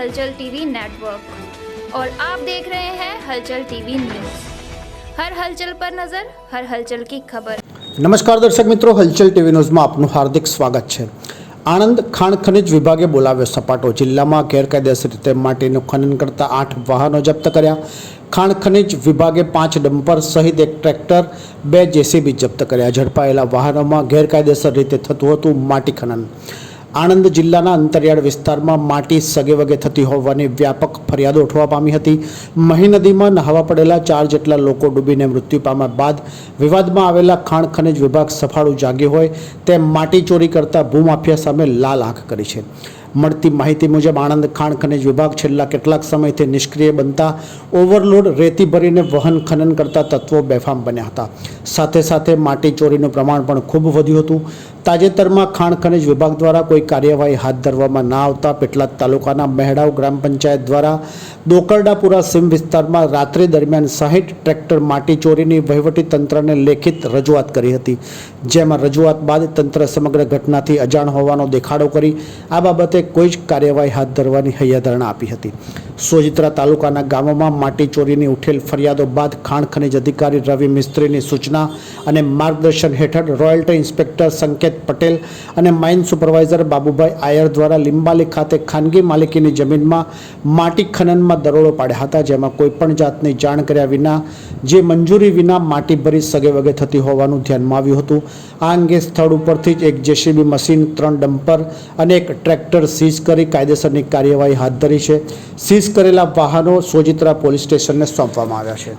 हलचल TV network और आप देख रहे हैं हलचल टीवी न्यूज़। हर हलचल पर नजर, हर हलचल की खबर। नमस्कार दर्शक मित्रों, हलचल टीवी न्यूज़ में आपનું હાર્દિક સ્વાગત છે। આણંદ ખાણ ખનિજ વિભાગે બોલાવ્યો સપાટો। જિલ્લામાં ગેરકાયદેસર રીતે માટીનું ખનન કરતા 8 વાહનો જપ્ત કર્યા। ખાણ ખનિજ વિભાગે 5 ડમ્પર સહિત એક ટ્રેક્ટર, 2 જેસીબી જપ્ત કર્યા। ઝડપાયેલા વાહનોમાં ગેરકાયદેસર રીતે થતું હતું માટી ખનન। આણંદ જિલ્લાના અંતરિયાળ વિસ્તારમાં માટી સગેવગે થતી હોવાની વ્યાપક ફરિયાદો ઉઠવા પામી હતી। મહી નદીમાં નહાવા પડેલા 4 જેટલા લોકો ડૂબીને મૃત્યુ પામ્યા બાદ વિવાદમાં આવેલા ખાણ ખનિજ વિભાગ સફાળું જાગ્યું હોય તેમ માટી ચોરી કરતા ભૂમાફિયા સામે લાલ આંખ કરી છે। મળતી માહિતી મુજબ આણંદ ખાણ ખનિજ વિભાગ છેલ્લા કેટલાક સમયથી નિષ્ક્રિય બનતા ઓવરલોડ રેતી ભરીને વહન ખનન કરતા તત્વો બેફામ બન્યા હતા। સાથે સાથે માટી ચોરીનું પ્રમાણ પણ ખૂબ વધ્યું હતું। તાજેતરમાં ખાણ ખનિજ વિભાગ દ્વારા કોઈ કાર્યવાહી હાથ ધરવામાં ના આવતા પેટલાદ તાલુકાના મહેડાવ ગ્રામ પંચાયત દ્વારા દોકરડાપુરા સીમ વિસ્તારમાં રાત્રિ દરમિયાન 60 ટ્રેક્ટર માટી ચોરીની વહીવટી તંત્રને લેખિત રજૂઆત કરી હતી। જેમાં રજૂઆત બાદ તંત્ર સમગ્ર ઘટનાથી અજાણ હોવાનો દેખાડો કરી આ બાબતે કોઈ જ કાર્યવાહી હાથ ધરવાની હૈયાધારણા આપી હતી। સોજિત્રા તાલુકાના ગામોમાં માટી ચોરીની ઉઠેલ ફરિયાદો બાદ ખાણ ખનિજ અધિકારી રવિ મિસ્ત્રીની સૂચના અને માર્ગદર્શન હેઠળ રોયલ્ટી ઇન્સ્પેક્ટર સંકેત પટેલ અને માઇન સુપરવાઇઝર બાબુભાઈ આયર દ્વારા લીંબાલી ખાતે ખાનગી માલિકીની જમીનમાં માટી ખનનમાં દરોડો પાડ્યા હતા। જેમાં કોઈપણ જાતની જાણ કર્યા વિના જે મંજૂરી વિના માટી ભરી સગેવગે થતી હોવાનું ધ્યાનમાં આવ્યું હતું। આ અંગે સ્થળ ઉપરથી જ એક જેસીબી મશીન, 3 ડમ્પર અને એક ટ્રેક્ટર સીઝ કરી કાયદેસરની કાર્યવાહી હાથ ધરી છે। સીઝ કરેલા વાહનો સોજિત્રા પોલીસ સ્ટેશનને સોંપવામાં આવ્યા છે।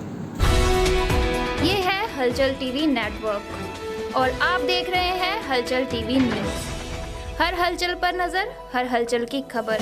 ये है हलचल टीवी नेटवर्क और आप देख रहे हैं हलचल टीवी न्यूज़। हर हलचल पर नजर, हर हलचल की खबर।